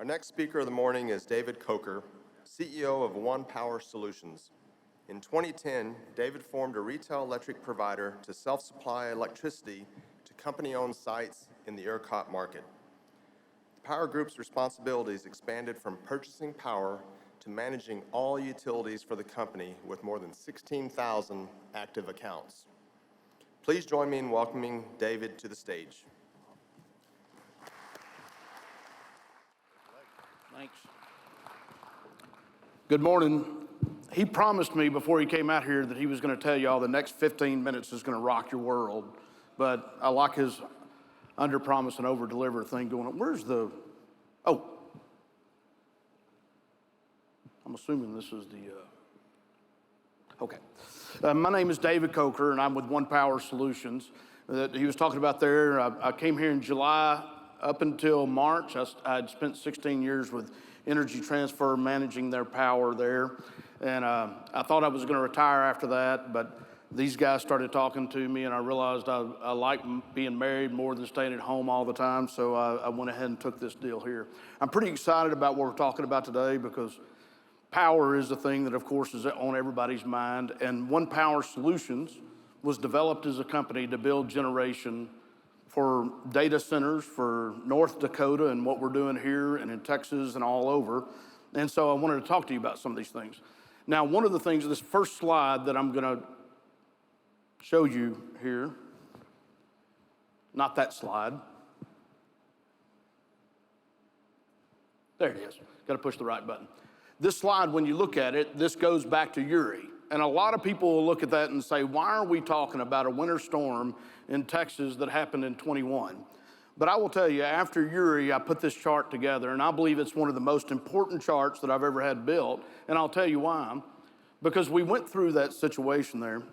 Our next speaker of the morning is David Coker, CEO of OnePower Solutions. In 2010, David formed a retail electric provider to self-supply electricity to company-owned sites in the ERCOT market. The Power Group's responsibilities expanded from purchasing power to managing all utilities for the company with more than 16,000 active accounts. Please join me in welcoming David to the stage. Thanks. Good morning. He promised me before he came out here that he was going to tell y'all the next 15 minutes is going to rock your world, but I like his under-promise and over-deliver thing going on. Where's the, oh, I'm assuming this is the, okay. My name is David Coker, and I'm with OnePower Solutions. That he was talking about there. I came here in July up until March. I'd spent 16 years with Energy Transfer managing their power there. And I thought I was going to retire after that, but these guys started talking to me, and I realized I like being married more than staying at home all the time, so I went ahead and took this deal here. I'm pretty excited about what we're talking about today because power is a thing that, of course, is on everybody's mind, and OnePower Solutions was developed as a company to build generation for data centers for North Dakota and what we're doing here and in Texas and all over. And so I wanted to talk to you about some of these things. Now, one of the things, this first slide that I'm gonna show you here, not that slide. There it is, gotta push the right button. This slide, when you look at it, this goes back to Uri. And a lot of people will look at that and say, why are we talking about a winter storm in Texas that happened in 21? But I will tell you, after Uri, I put this chart together, and I believe it's one of the most important charts that I've ever had built, and I'll tell you why. Because we went through that situation there,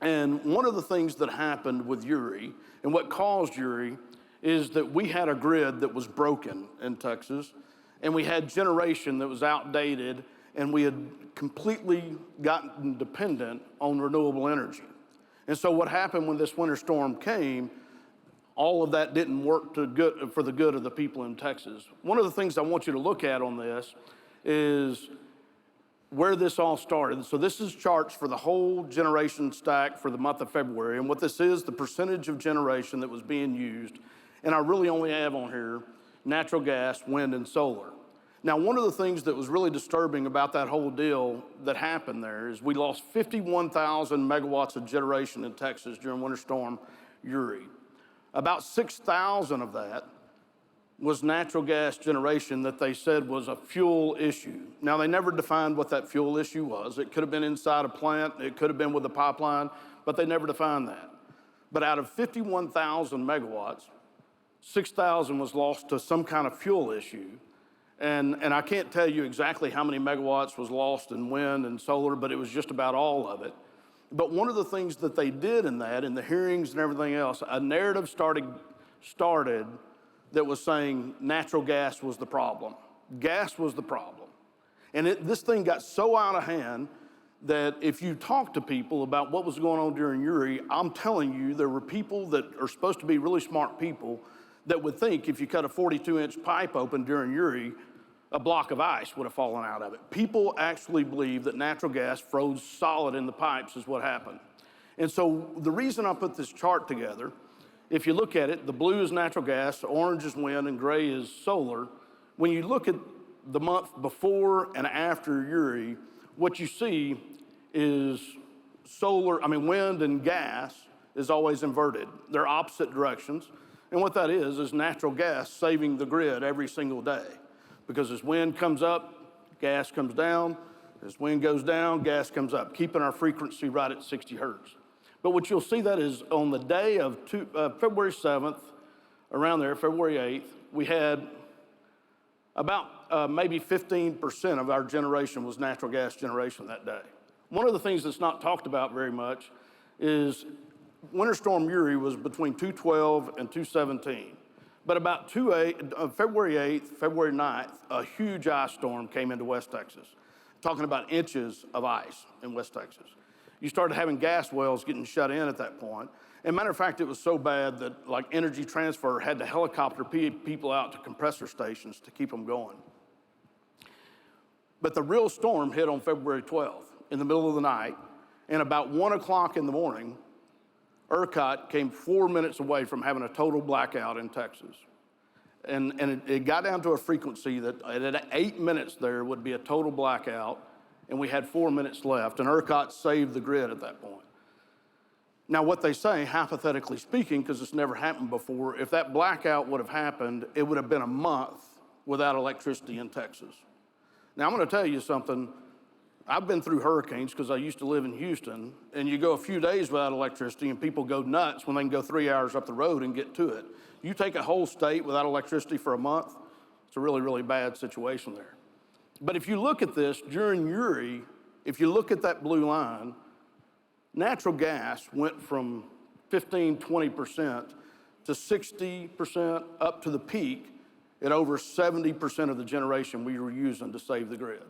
and one of the things that happened with Uri, and what caused Uri, is that we had a grid that was broken in Texas, and we had generation that was outdated, and we had completely gotten dependent on renewable energy. And so what happened when this winter storm came, all of that didn't work for the good of the people in Texas. One of the things I want you to look at on this is where this all started. So this is charts for the whole generation stack for the month of February. And what this is, the percentage of generation that was being used. And I really only have on here natural gas, wind, and solar. Now, one of the things that was really disturbing about that whole deal that happened there is we lost 51,000 megawatts of generation in Texas during Winter Storm Uri. About 6,000 of that was natural gas generation that they said was a fuel issue. Now, they never defined what that fuel issue was. It could have been inside a plant, it could have been with a pipeline, but they never defined that. But out of 51,000 megawatts, 6,000 was lost to some kind of fuel issue. And I can't tell you exactly how many megawatts was lost in wind and solar, but it was just about all of it. But one of the things that they did in the hearings and everything else, a narrative started that was saying natural gas was the problem. Gas was the problem. And this thing got so out of hand that if you talk to people about what was going on during Uri, I'm telling you, there were people that are supposed to be really smart people that would think if you cut a 42-inch pipe open during Uri, a block of ice would have fallen out of it. People actually believe that natural gas froze solid in the pipes is what happened. And so the reason I put this chart together, if you look at it, the blue is natural gas, orange is wind, and gray is solar. When you look at the month before and after Uri, what you see is wind and gas is always inverted. They're opposite directions. And what that is natural gas saving the grid every single day. Because as wind comes up, gas comes down. As wind goes down, gas comes up, keeping our frequency right at 60 hertz. But what you'll see that is on the day of February 7th, around there, February 8th, we had about maybe 15% of our generation was natural gas generation that day. One of the things that's not talked about very much is Winter Storm Uri was between 212 and 217. But about February 8th, February 9th, a huge ice storm came into West Texas, talking about inches of ice in West Texas. You started having gas wells getting shut in at that point. And matter of fact, it was so bad that like Energy Transfer had to helicopter people out to compressor stations to keep them going. But the real storm hit on February 12th in the middle of the night, and about 1 o'clock in the morning, ERCOT came 4 minutes away from having a total blackout in Texas. And it got down to a frequency that at 8 minutes there would be a total blackout, and we had 4 minutes left, and ERCOT saved the grid at that point. Now, what they say, hypothetically speaking, because it's never happened before, if that blackout would have happened, it would have been a month without electricity in Texas. Now, I'm going to tell you something. I've been through hurricanes because I used to live in Houston, and you go a few days without electricity, and people go nuts when they can go 3 hours up the road and get to it. You take a whole state without electricity for a month, it's a really, really bad situation there. But if you look at this, during Uri, if you look at that blue line, natural gas went from 15, 20% to 60% up to the peak at over 70% of the generation we were using to save the grid.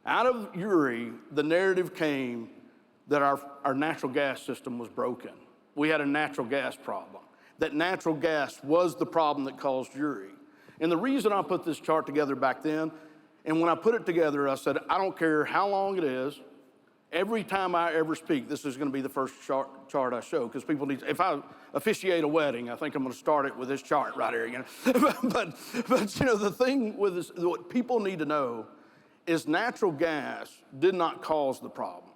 Out of Uri, the narrative came that our natural gas system was broken. We had a natural gas problem, that natural gas was the problem that caused Uri. And the reason I put this chart together back then, and when I put it together, I said, I don't care how long it is, every time I ever speak, this is going to be the first chart I show, because people need, if I officiate a wedding, I think I'm going to start it with this chart right here, you know. but you know, the thing with this, what people need to know is natural gas did not cause the problem.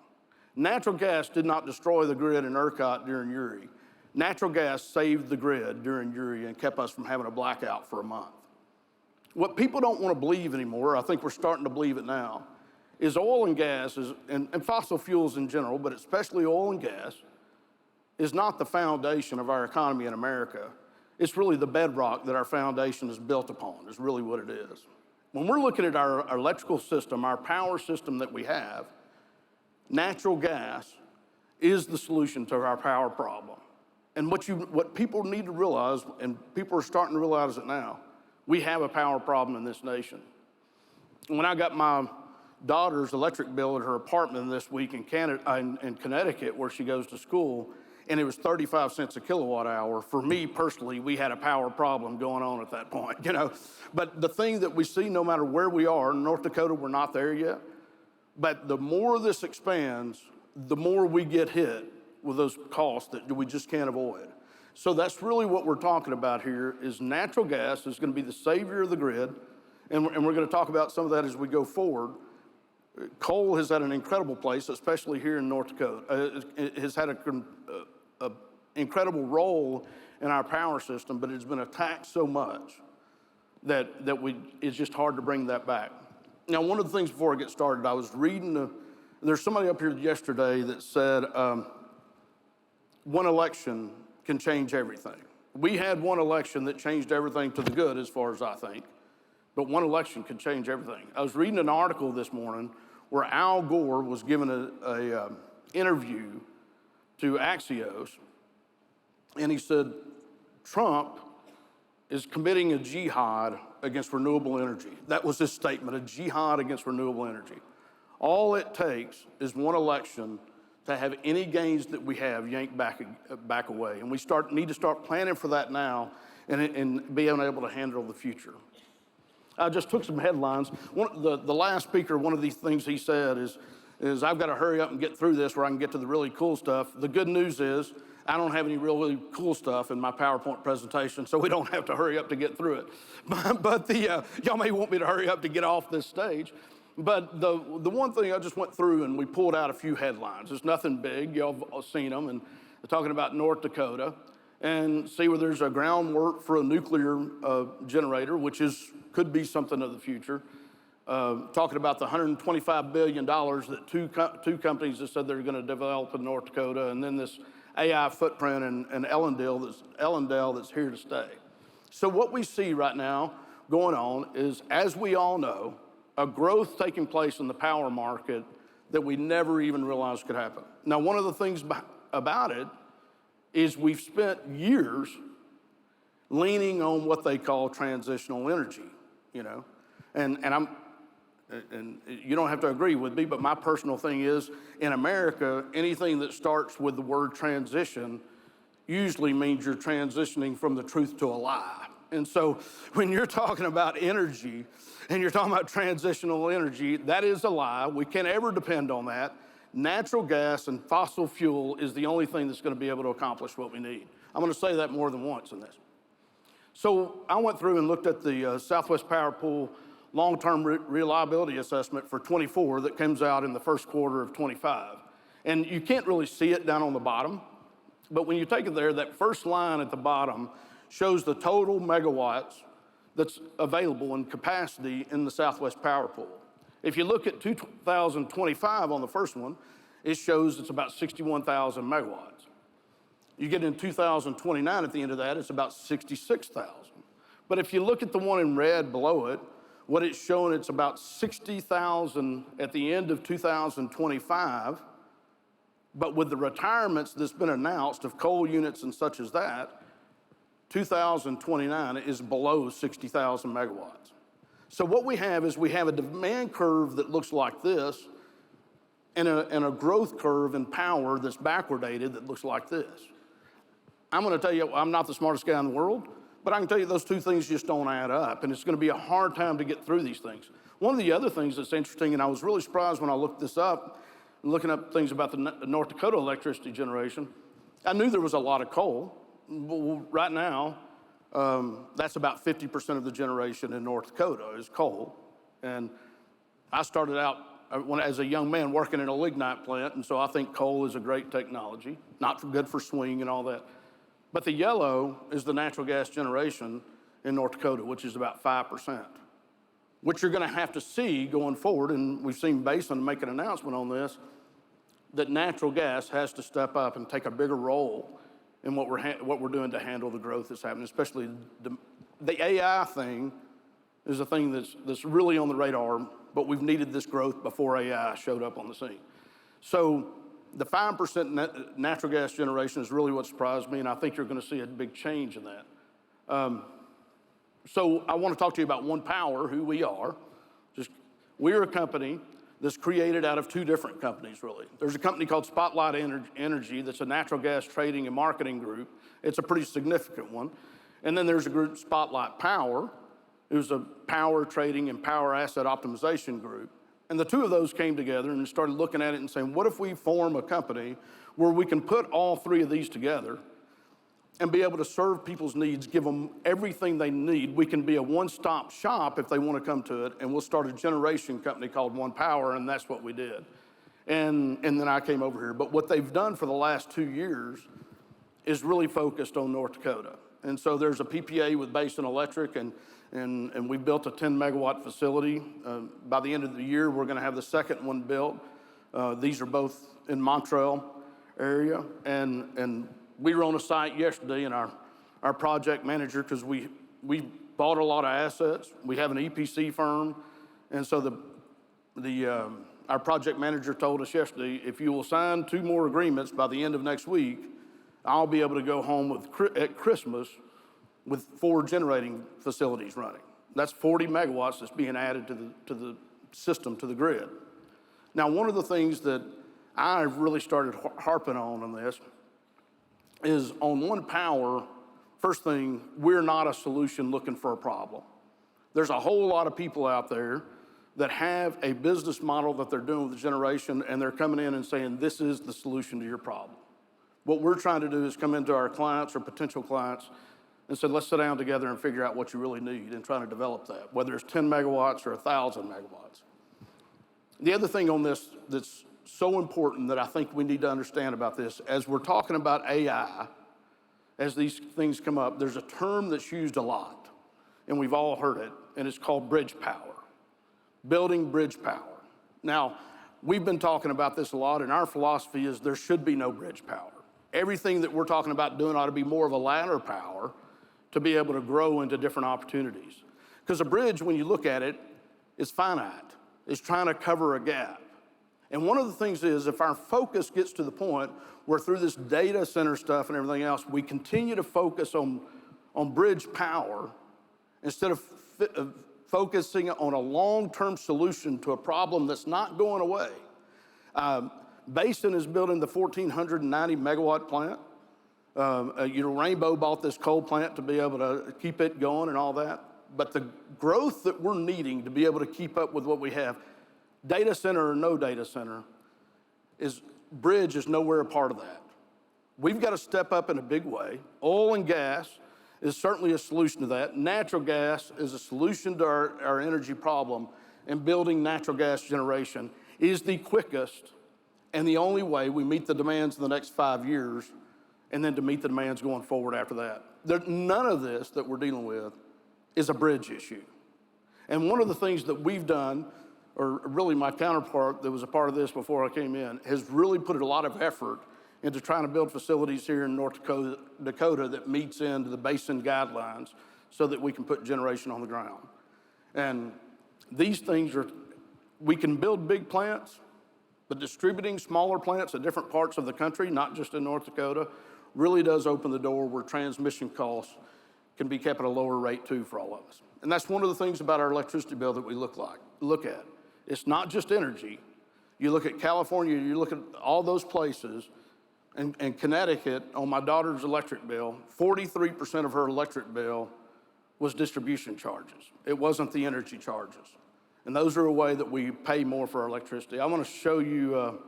Natural gas did not destroy the grid in ERCOT during Uri. Natural gas saved the grid during Uri and kept us from having a blackout for a month. What people don't want to believe anymore, I think we're starting to believe it now, is oil and gas, and fossil fuels in general, but especially oil and gas, is not the foundation of our economy in America. It's really the bedrock that our foundation is built upon, is really what it is. When we're looking at our electrical system, our power system that we have, natural gas is the solution to our power problem. And what people need to realize, and people are starting to realize it now, we have a power problem in this nation. When I got my daughter's electric bill at her apartment this week in Connecticut, where she goes to school, and it was 35 cents a kilowatt hour. For me personally, we had a power problem going on at that point, you know. But the thing that we see, no matter where we are, in North Dakota, we're not there yet. But the more this expands, the more we get hit with those costs that we just can't avoid. So that's really what we're talking about here, is natural gas is going to be the savior of the grid, and we're going to talk about some of that as we go forward. Coal has had an incredible place, especially here in North Dakota. It has had an incredible role in our power system, but it's been attacked so much that it's just hard to bring that back. Now, one of the things before I get started, I was reading, there's somebody up here yesterday that said, one election can change everything. We had one election that changed everything to the good, as far as I think, but one election can change everything. I was reading an article this morning where Al Gore was given a interview to Axios, and he said, Trump is committing a jihad against renewable energy. That was his statement, a jihad against renewable energy. All it takes is one election to have any gains that we have yanked back away. And we need to start planning for that now and being able to handle the future. I just took some headlines. The last speaker, one of these things he said is I've got to hurry up and get through this where I can get to the really cool stuff. The good news is I don't have any really cool stuff in my PowerPoint presentation, so we don't have to hurry up to get through it. But y'all may want me to hurry up to get off this stage. But the one thing I just went through and we pulled out a few headlines. It's nothing big, y'all have seen them, and they're talking about North Dakota, and see where there's a groundwork for a nuclear generator, which could be something of the future. Talking about the $125 billion that two companies have said they're going to develop in North Dakota, and then this AI footprint in Ellendale that's here to stay. So what we see right now going on is, as we all know, a growth taking place in the power market that we never even realized could happen. Now, one of the things about it is we've spent years leaning on what they call transitional energy, you know, and you don't have to agree with me, but my personal thing is, in America, anything that starts with the word transition usually means you're transitioning from the truth to a lie. And so when you're talking about energy and you're talking about transitional energy, that is a lie. We can't ever depend on that. Natural gas and fossil fuel is the only thing that's going to be able to accomplish what we need. I'm going to say that more than once in this. So I went through and looked at the Southwest Power Pool long-term reliability assessment for 24 that comes out in the first quarter of 25. And you can't really see it down on the bottom, but when you take it there, that first line at the bottom shows the total megawatts that's available in capacity in the Southwest Power Pool. If you look at 2025 on the first one, it shows it's about 61,000 megawatts. You get in 2029 at the end of that, it's about 66,000. But if you look at the one in red below it, what it's showing, it's about 60,000 at the end of 2025. But with the retirements that's been announced of coal units and such as that, 2029 is below 60,000 megawatts. So what we have is we have a demand curve that looks like this and a growth curve in power that's backwardated that looks like this. I'm going to tell you, I'm not the smartest guy in the world, but I can tell you those two things just don't add up, and it's going to be a hard time to get through these things. One of the other things that's interesting, and I was really surprised when I looked this up, looking up things about the North Dakota electricity generation, I knew there was a lot of coal. But right now, that's about 50% of the generation in North Dakota is coal. And I started out as a young man working in a lignite plant, and so I think coal is a great technology, not good for swing and all that. But the yellow is the natural gas generation in North Dakota, which is about 5%, which you're going to have to see going forward, and we've seen Basin make an announcement on this, that natural gas has to step up and take a bigger role in what we're doing to handle the growth that's happening, especially the AI thing is a thing that's really on the radar, but we've needed this growth before AI showed up on the scene. So the 5% natural gas generation is really what surprised me, and I think you're going to see a big change in that. So I want to talk to you about OnePower, who we are. We're a company that's created out of two different companies, really. There's a company called Spotlight Energy that's a natural gas trading and marketing group. It's a pretty significant one. And then there's a group, Spotlight Power, who's a power trading and power asset optimization group. And the two of those came together and started looking at it and saying, what if we form a company where we can put all three of these together and be able to serve people's needs, give them everything they need. We can be a one-stop shop if they want to come to it, and we'll start a generation company called OnePower, and that's what we did. And then I came over here. But what they've done for the last 2 years is really focused on North Dakota. And so there's a PPA with Basin Electric, and we built a 10-megawatt facility. By the end of the year, we're going to have the second one built. These are both in Montreal area, and we were on a site yesterday, and our project manager, because we bought a lot of assets. We have an EPC firm, and so our project manager told us yesterday, if you will sign 2 more agreements by the end of next week, I'll be able to go home at Christmas with 4 generating facilities running. That's 40 megawatts that's being added to the system, to the grid. Now, one of the things that I've really started harping on this is on OnePower, first thing, we're not a solution looking for a problem. There's a whole lot of people out there that have a business model that they're doing with the generation, and they're coming in and saying, this is the solution to your problem. What we're trying to do is come into our clients or potential clients and say, let's sit down together and figure out what you really need and try to develop that, whether it's 10 megawatts or 1,000 megawatts. The other thing on this that's so important that I think we need to understand about this, as we're talking about AI, as these things come up, there's a term that's used a lot, and we've all heard it, and it's called bridge power, building bridge power. Now, we've been talking about this a lot, and our philosophy is there should be no bridge power. Everything that we're talking about doing ought to be more of a ladder power to be able to grow into different opportunities. Because a bridge, when you look at it, is finite. It's trying to cover a gap. And one of the things is, if our focus gets to the point where through this data center stuff and everything else, we continue to focus on bridge power instead of focusing on a long-term solution to a problem that's not going away. Basin is building the 1,490 megawatt plant. Rainbow bought this coal plant to be able to keep it going and all that. But the growth that we're needing to be able to keep up with what we have, data center or no data center, bridge is nowhere a part of that. We've got to step up in a big way. Oil and gas is certainly a solution to that. Natural gas is a solution to our energy problem, and building natural gas generation is the quickest and the only way we meet the demands in the next 5 years, and then to meet the demands going forward after that. None of this that we're dealing with is a bridge issue. And one of the things that we've done, or really my counterpart that was a part of this before I came in, has really put a lot of effort into trying to build facilities here in North Dakota that meets into the basin guidelines so that we can put generation on the ground. And these things we can build big plants, but distributing smaller plants at different parts of the country, not just in North Dakota, really does open the door where transmission costs can be kept at a lower rate too for all of us. And that's one of the things about our electricity bill that we look at. It's not just energy. You look at California, you look at all those places, and Connecticut, on my daughter's electric bill, 43% of her electric bill was distribution charges. It wasn't the energy charges. And those are a way that we pay more for our electricity. I want to show you,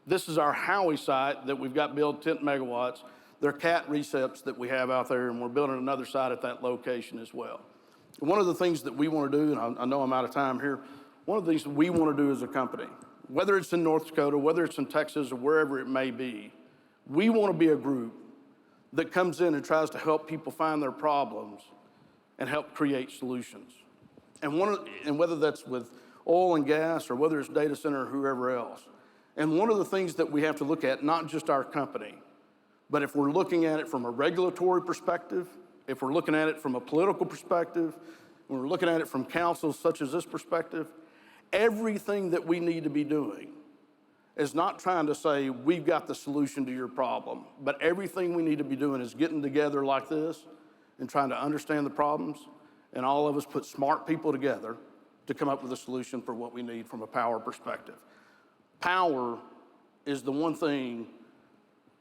this is our Howie site that we've got built 10 megawatts. They're cat recips that we have out there, and we're building another site at that location as well. And one of the things that we want to do, and I know I'm out of time here, one of the things that we want to do as a company, whether it's in North Dakota, whether it's in Texas, or wherever it may be, we want to be a group that comes in and tries to help people find their problems and help create solutions. And whether that's with oil and gas or whether it's data center or whoever else. And one of the things that we have to look at, not just our company, but if we're looking at it from a regulatory perspective, if we're looking at it from a political perspective, when we're looking at it from councils such as this perspective, everything that we need to be doing is not trying to say we've got the solution to your problem, but everything we need to be doing is getting together like this and trying to understand the problems, and all of us put smart people together to come up with a solution for what we need from a power perspective. Power is the one thing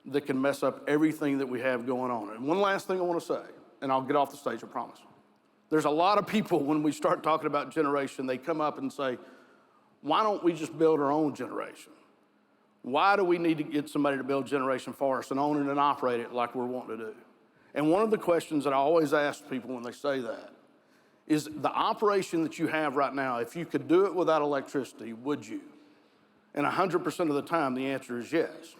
that can mess up everything that we have going on. And one last thing I want to say, and I'll get off the stage, I promise. There's a lot of people, when we start talking about generation, they come up and say, why don't we just build our own generation? Why do we need to get somebody to build generation for us and own it and operate it like we're wanting to do? And one of the questions that I always ask people when they say that is, the operation that you have right now, if you could do it without electricity, would you? And 100% of the time, the answer is yes.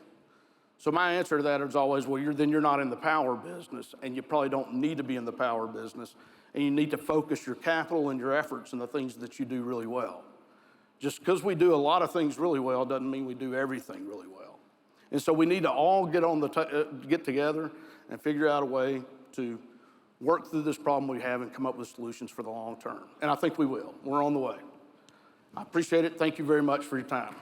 So my answer to that is always, well, then you're not in the power business, and you probably don't need to be in the power business, and you need to focus your capital and your efforts on the things that you do really well. Just because we do a lot of things really well doesn't mean we do everything really well. And so we need to all get together and figure out a way to work through this problem we have and come up with solutions for the long term. And I think we will. We're on the way. I appreciate it. Thank you very much for your time.